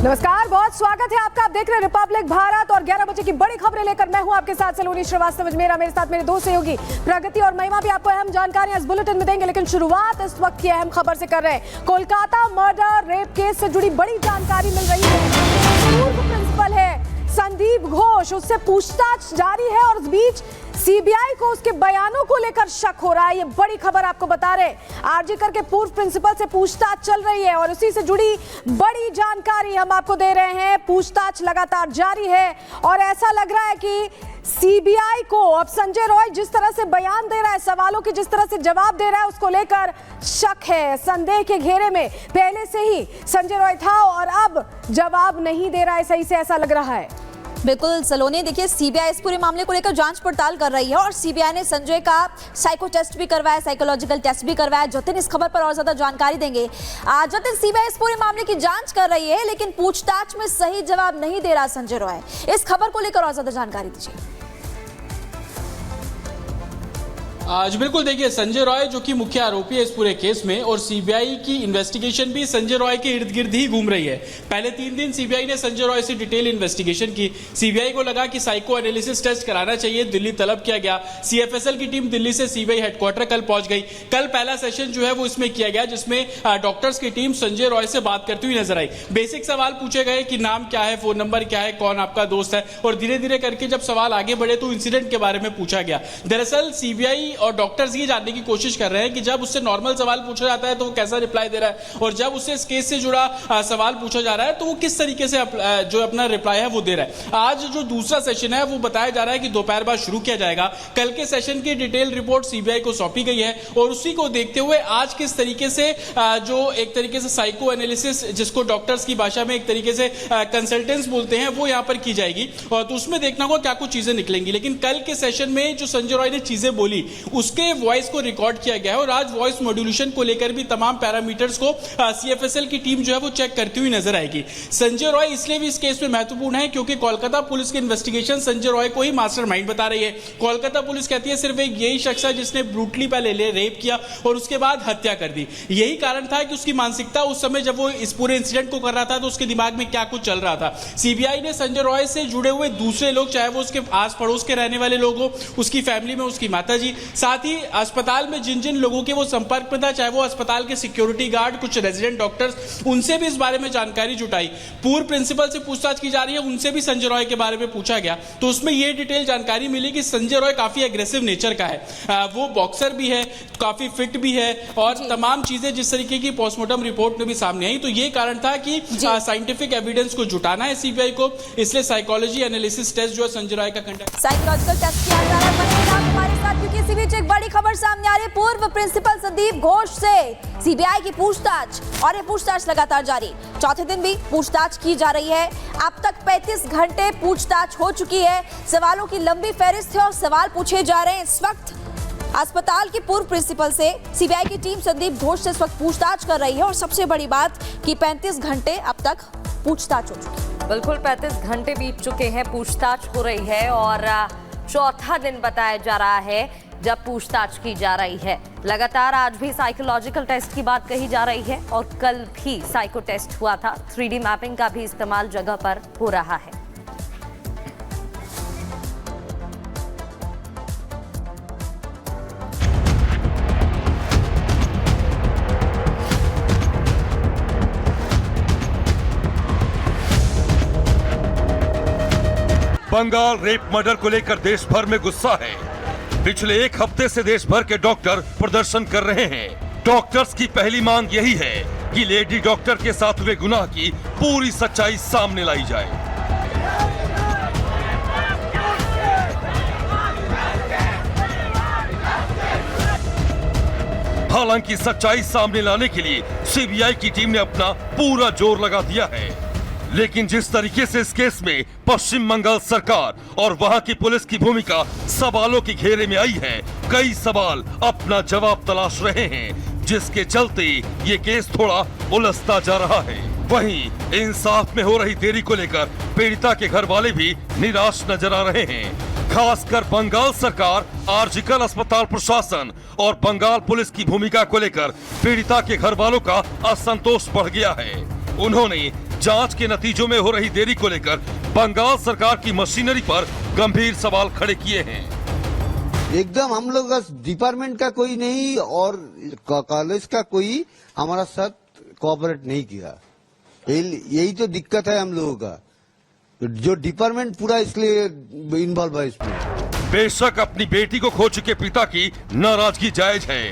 नमस्कार, बहुत स्वागत है आपका। आप देख रहे हैं रिपब्लिक भारत और 11 बजे की बड़ी खबरें लेकर मैं हूं आपके साथ सलोनी श्रीवास्तव। मेरे साथ मेरे दो सहयोगी प्रगति और महिमा भी आपको अहम जानकारियां इस बुलेटिन में देंगे, लेकिन शुरुआत इस वक्त की अहम खबर से कर रहे हैं। कोलकाता मर्डर रेप केस से जुड़ी बड़ी जानकारी मिल रही है। पूर्व प्रिंसिपल है संदीप घोष, उससे पूछताछ जारी है और इस बीच सीबीआई को उसके बयानों को लेकर शक हो रहा है। ये बड़ी खबर आपको बता रहे, आरजीकर के पूर्व प्रिंसिपल से पूछताछ चल रही है और उसी से जुड़ी बड़ी जानकारी हम आपको दे रहे हैं। पूछताछ लगातार जारी है और ऐसा लग रहा है कि सीबीआई को अब संजय रॉय जिस तरह से बयान दे रहा है, सवालों के जिस तरह से जवाब दे रहा है, उसको लेकर शक है। संदेह के घेरे में पहले से ही संजय रॉय था और अब जवाब नहीं दे रहा है सही से, ऐसा लग रहा है। बिल्कुल सलोनी, देखिए सीबीआई इस पूरे मामले को लेकर जांच पड़ताल कर रही है और सीबीआई ने संजय का साइको टेस्ट भी करवाया, साइकोलॉजिकल टेस्ट भी करवाया। जतिन इस खबर पर और ज्यादा जानकारी देंगे। जतिन, सीबीआई इस पूरे मामले की जांच कर रही है लेकिन पूछताछ में सही जवाब नहीं दे रहा संजय रॉय। इस खबर को लेकर और ज्यादा जानकारी दीजिए। आज बिल्कुल देखिए, संजय रॉय जो कि मुख्य आरोपी है इस पूरे केस में और सीबीआई की इन्वेस्टिगेशन भी संजय रॉय के इर्द गिर्द ही घूम रही है। पहले 3 दिन सीबीआई ने संजय रॉय से डिटेल इन्वेस्टिगेशन की। सीबीआई को लगा कि साइको एनालिसिस टेस्ट कराना चाहिए, दिल्ली तलब किया गया। सीएफएसएल की टीम दिल्ली से सीबीआई हेडक्वार्टर कल पहुंच गई। कल पहला सेशन जो है वो इसमें किया गया, जिसमें डॉक्टर्स की टीम संजय रॉय से बात करती हुई नजर आई। बेसिक सवाल पूछे गए कि नाम क्या है, फोन नंबर क्या है, कौन आपका दोस्त है, और धीरे धीरे करके जब सवाल आगे बढ़े तो इंसिडेंट के बारे में पूछा गया। दरअसल सीबीआई और डॉक्टर्स ये जानने की कोशिश कर रहे हैं कि जब उससे नॉर्मल सवाल पूछा जाता है तो वो कैसा रिप्लाई दे रहा है, और जब उससे इस केस से जुड़ा सवाल पूछा जा रहा है तो वो किस तरीके से जो अपना रिप्लाई है वो दे रहा है। आज जो दूसरा सेशन है वो बताया जा रहा है कि दोपहर बाद शुरू किया जाएगा। कल के सेशन की डिटेल रिपोर्ट सीबीआई को सौंपी गई है और उसी को देखते हुए आज किस तरीके से जो एक तरीके से साइको एनालिसिस, जिसको डॉक्टर्स की भाषा में एक तरीके से कंसल्टेंट्स बोलते हैं, वो यहां पर की जाएगी और तो उसमें देखना होगा क्या कुछ चीजें निकलेंगी। लेकिन कल के सेशन में जो संजय रॉय ने चीजें बोली उसके वॉइस को रिकॉर्ड किया गया है और आज वॉइस मॉड्यूलेशन को लेकर भी तमाम पैरामीटर्स को सीएफएसएल की टीम जो है वो चेक करती हुई नजर आएगी। संजय रॉय इसलिए भी इस केस में महत्वपूर्ण है क्योंकि कोलकाता पुलिस की इन्वेस्टिगेशन संजय रॉय को ही मास्टरमाइंड बता रही है। कोलकाता पुलिस कहती है सिर्फ एक यही शख्स है जिसने ब्रूटली पहले रेप किया और उसके बाद हत्या कर दी। यही कारण था कि उसकी मानसिकता उस समय जब वो इस पूरे इंसिडेंट को कर रहा था तो उसके दिमाग में क्या कुछ चल रहा था। सीबीआई ने संजय रॉय से जुड़े हुए दूसरे लोग, चाहे वो उसके आस पड़ोस के रहने वाले लोग हो, उसकी फैमिली में उसकी माताजी, साथ ही अस्पताल में जिन जिन लोगों के वो संपर्क में था, चाहे वो अस्पताल के सिक्योरिटी गार्ड, कुछ रेजिडेंट डॉक्टर्स, उनसे भी इस बारे में जानकारी जुटाई। पूर्व प्रिंसिपल से पूछताछ की जा रही है, उनसे भी संजय रॉय के बारे में पूछा गया तो उसमें यह डिटेल जानकारी मिली कि संजय रॉय काफी एग्रेसिव नेचर का है। वो बॉक्सर भी है, काफी फिट भी है और तमाम चीजें जिस तरीके की पोस्टमार्टम रिपोर्ट में भी सामने आई, तो ये कारण था कि साइंटिफिक एविडेंस को जुटाना है सीबीआई को, इसलिए साइकोलॉजी एनालिसिस टेस्ट जो है संजय रॉय का कंडक्ट, साइकोलॉजिकल टेस्ट किया जा रहा है हमारे साथ, क्योंकि इसी बीच एक बड़ी खबर सामने आ रही है। पूर्व प्रिंसिपल संदीप घोष से सीबीआई की पूछताछ और ये पूछताछ लगातार जारी, चौथे दिन भी पूछताछ की जा रही है। अब तक 35 घंटे पूछताछ हो चुकी है। सवालों की लंबी फहरिस्त है और सवाल पूछे जा रहे हैं। इस वक्त अस्पताल के पूर्व प्रिंसिपल से सीबीआई की टीम संदीप घोष से इस वक्त पूछताछ कर रही है और सबसे बड़ी बात कि 35 घंटे अब तक पूछताछ हो चुकी है। बिल्कुल 35 घंटे बीत चुके हैं, पूछताछ हो रही है और चौथा दिन बताया जा रहा है जब पूछताछ की जा रही है। लगातार आज भी साइकोलॉजिकल टेस्ट की बात कही जा रही है और कल भी साइको टेस्ट हुआ था। 3D मैपिंग का भी इस्तेमाल जगह पर हो रहा है। बंगाल रेप मर्डर को लेकर देश भर में गुस्सा है। पिछले 1 हफ्ते से देश भर के डॉक्टर प्रदर्शन कर रहे हैं। डॉक्टर्स की पहली मांग यही है कि लेडी डॉक्टर के साथ हुए गुनाह की पूरी सच्चाई सामने लाई जाए। हालांकि सच्चाई सामने लाने के लिए सीबीआई की टीम ने अपना पूरा जोर लगा दिया है, लेकिन जिस तरीके से इस केस में पश्चिम बंगाल सरकार और वहां की पुलिस की भूमिका सवालों के घेरे में आई है, कई सवाल अपना जवाब तलाश रहे हैं, जिसके चलते ये केस थोड़ा उलझता जा रहा है। वहीं इंसाफ में हो रही देरी को लेकर पीड़िता के घर वाले भी निराश नजर आ रहे हैं। खासकर बंगाल सरकार, आरजीकर अस्पताल प्रशासन और बंगाल पुलिस की भूमिका को लेकर पीड़िता के घर वालों का असंतोष बढ़ गया है। उन्होंने जांच के नतीजों में हो रही देरी को लेकर बंगाल सरकार की मशीनरी पर गंभीर सवाल खड़े किए हैं। एकदम हम लोग का डिपार्टमेंट का कोई नहीं और कॉलेज का कोई हमारा साथ कोऑपरेट नहीं किया। यही तो दिक्कत है हम लोगों का, जो डिपार्टमेंट पूरा इसलिए इन्वॉल्व है इसमें। बेशक अपनी बेटी को खो चुके पिता की नाराजगी जायज है,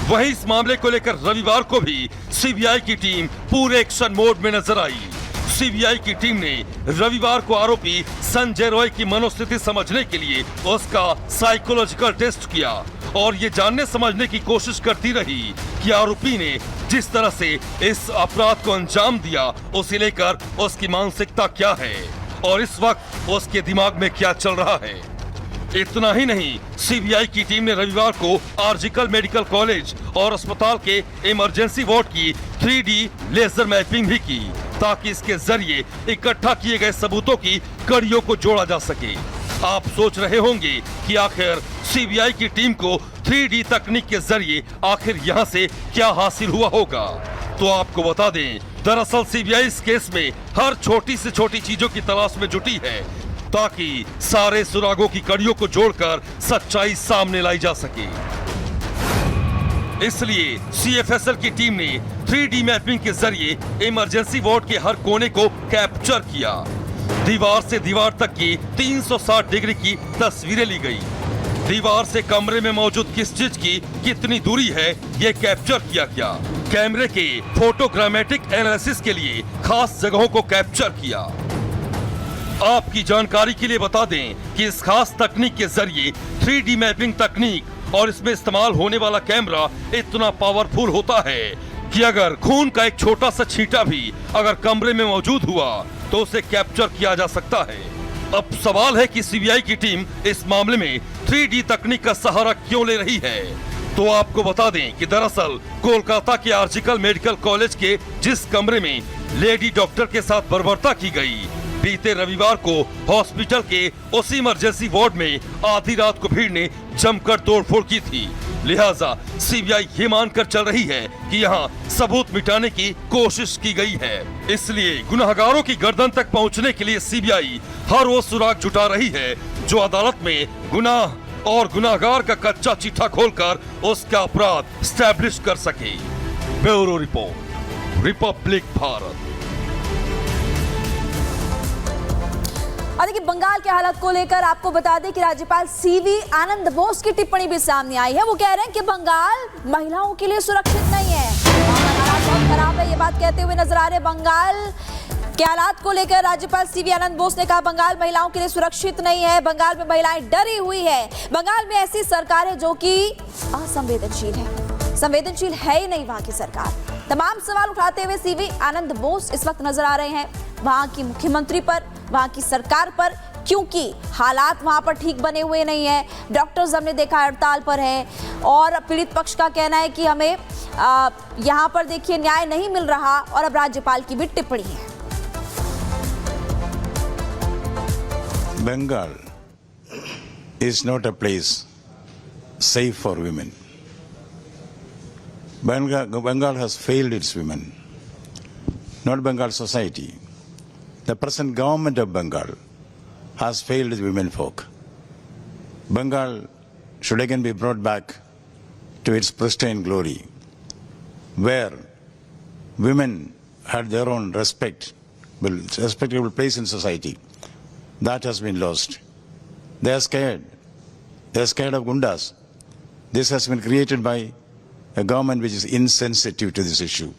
वहीं इस मामले को लेकर रविवार को भी सीबीआई की टीम पूरे एक्शन मोड में नजर आई। सीबीआई की टीम ने रविवार को आरोपी संजय रॉय की मनोस्थिति समझने के लिए उसका साइकोलॉजिकल टेस्ट किया और ये जानने समझने की कोशिश करती रही कि आरोपी ने जिस तरह से इस अपराध को अंजाम दिया उसे लेकर उसकी मानसिकता क्या है और इस वक्त उसके दिमाग में क्या चल रहा है। इतना ही नहीं, सीबीआई की टीम ने रविवार को आर्जिकल मेडिकल कॉलेज और अस्पताल के इमरजेंसी वार्ड की 3D लेजर मैपिंग भी की ताकि इसके जरिए इकट्ठा किए गए सबूतों की कड़ियों को जोड़ा जा सके। आप सोच रहे होंगे कि आखिर सीबीआई की टीम को 3D तकनीक के जरिए आखिर यहाँ से क्या हासिल हुआ होगा, तो आपको बता दें, दरअसल सीबीआई इस केस में हर छोटी से छोटी चीजों की तलाश में जुटी है ताकि सारे सुरागों की कड़ियों को जोड़कर सच्चाई सामने लाई जा सके। इसलिए सीएफएसएल की टीम ने 3D मैपिंग के जरिए इमरजेंसी वार्ड के हर कोने को कैप्चर किया। दीवार से दीवार तक की 360 डिग्री की तस्वीरें ली गई। दीवार से कमरे में मौजूद किस चीज की कितनी दूरी है ये कैप्चर किया गया। कैमरे के फोटोग्रामेटिक एनालिसिस के लिए खास जगहों को कैप्चर किया। आपकी जानकारी के लिए बता दें कि इस खास तकनीक के जरिए 3D मैपिंग तकनीक और इसमें इस्तेमाल होने वाला कैमरा इतना पावरफुल होता है कि अगर खून का एक छोटा सा छींटा भी अगर कमरे में मौजूद हुआ तो उसे कैप्चर किया जा सकता है। अब सवाल है कि सीबीआई की टीम इस मामले में 3D तकनीक का सहारा क्यों ले रही है। तो आपको बता दें कि दरअसल कोलकाता के आर्जिकल मेडिकल कॉलेज के जिस कमरे में लेडी डॉक्टर के साथ बर्बरता की गई, बीते रविवार को हॉस्पिटल के उसी इमरजेंसी वार्ड में आधी रात को भीड़ ने जमकर तोड़फोड़ की थी। लिहाजा सीबीआई ये मानकर चल रही है कि यहाँ सबूत मिटाने की कोशिश की गई है। इसलिए गुनाहगारों की गर्दन तक पहुँचने के लिए सीबीआई हर वो सुराग जुटा रही है जो अदालत में गुनाह और गुनाहगार का कच्चा चिट्ठा खोलकर उसका अपराध स्टैब्लिश कर सके। Bureau report, Republic Bharat. देखिए, बंगाल के हालात को लेकर आपको बता दें कि राज्यपाल सीवी आनंद बोस की टिप्पणी भी सामने आई है। वो कह रहे हैं कि बंगाल महिलाओं के लिए सुरक्षित नहीं है, हालात बहुत खराब है। ये बात कहते हुए नजर आ रहे बंगाल के हालात को लेकर राज्यपाल सीवी आनंद बोस ने कहा बंगाल महिलाओं के लिए सुरक्षित नहीं है, बंगाल में महिलाएं डरी हुई है, बंगाल में ऐसी सरकार है जो कि असंवेदनशील है, संवेदनशील है ही नहीं वहां की सरकार। तमाम सवाल उठाते हुए सीवी आनंद बोस इस वक्त नजर आ रहे हैं वहां की मुख्यमंत्री पर, वहां की सरकार पर, क्योंकि हालात वहां पर ठीक बने हुए नहीं है। डॉक्टर्स हमने देखा हड़ताल पर है और पीड़ित पक्ष का कहना है कि हमें यहां पर देखिए न्याय नहीं मिल रहा और अब राज्यपाल की भी टिप्पणी है। Bengal is not a place safe for women. Bengal has failed its women, not Bengal society. The present government of Bengal has failed the women folk. Bengal should again be brought back to its pristine glory, where women had their own respectable place in society. That has been lost. They are scared. They are scared of gundas. This has been created by a government which is insensitive to this issue.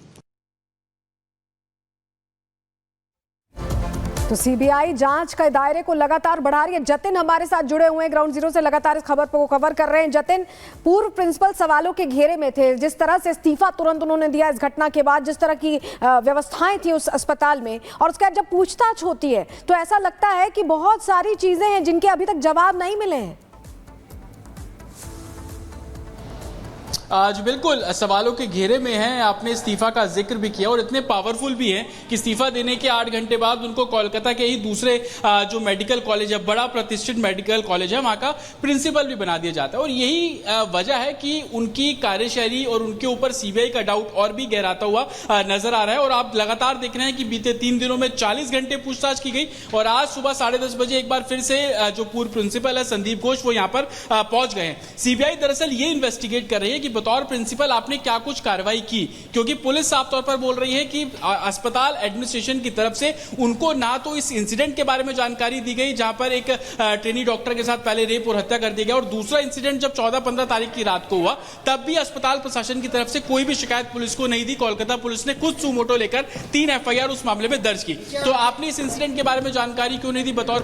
तो CBI जांच के दायरे को लगातार बढ़ा रही है। जतिन हमारे साथ जुड़े हुए हैं ग्राउंड जीरो से, लगातार इस खबर को कवर कर रहे हैं। जतिन, पूर्व प्रिंसिपल सवालों के घेरे में थे, जिस तरह से इस्तीफा तुरंत उन्होंने दिया इस घटना के बाद, जिस तरह की व्यवस्थाएं थी उस अस्पताल में, और उसके बाद जब पूछताछ होती है तो ऐसा लगता है कि बहुत सारी चीजें हैं जिनके अभी तक जवाब नहीं मिले हैं। आज बिल्कुल सवालों के घेरे में हैं। आपने इस्तीफा का जिक्र भी किया और इतने पावरफुल भी हैं कि इस्तीफा देने के 8 घंटे बाद उनको कोलकाता के ही दूसरे जो मेडिकल कॉलेज है, बड़ा प्रतिष्ठित मेडिकल कॉलेज है, वहां का प्रिंसिपल भी बना दिया जाता है। और यही वजह है कि उनकी कार्यशैली और उनके ऊपर सीबीआई का डाउट और भी गहराता हुआ नजर आ रहा है। और आप लगातार देख रहे हैं कि बीते 3 दिनों में 40 घंटे पूछताछ की गई और आज सुबह 10:30 बजे एक बार फिर से जो पूर्व प्रिंसिपल है संदीप घोष, वो यहां पर पहुंच गए हैं। सीबीआई दरअसल ये इन्वेस्टिगेट कर रही है कि बतौर प्रिंसिपल आपने क्या कुछ कार्रवाई की, क्योंकि पुलिस साफ तौर पर बोल रही है कि अस्पताल एडमिनिस्ट्रेशन की तरफ से उनको ना तो इस इंसिडेंट के बारे में जानकारी दी गई जहां पर एक ट्रेनी डॉक्टर के साथ पहले रेप और हत्या कर दिया गया, और दूसरा इंसिडेंट जब 14-15 तारीख की रात को हुआ तब भी अस्पताल प्रशासन की तरफ से कोई भी शिकायत पुलिस को नहीं दी। कोलकाता पुलिस ने खुद सुमोटो लेकर 3 एफआईआर उस मामले में दर्ज की। तो आपने इस इंसिडेंट के बारे में जानकारी क्यों नहीं दी बतौर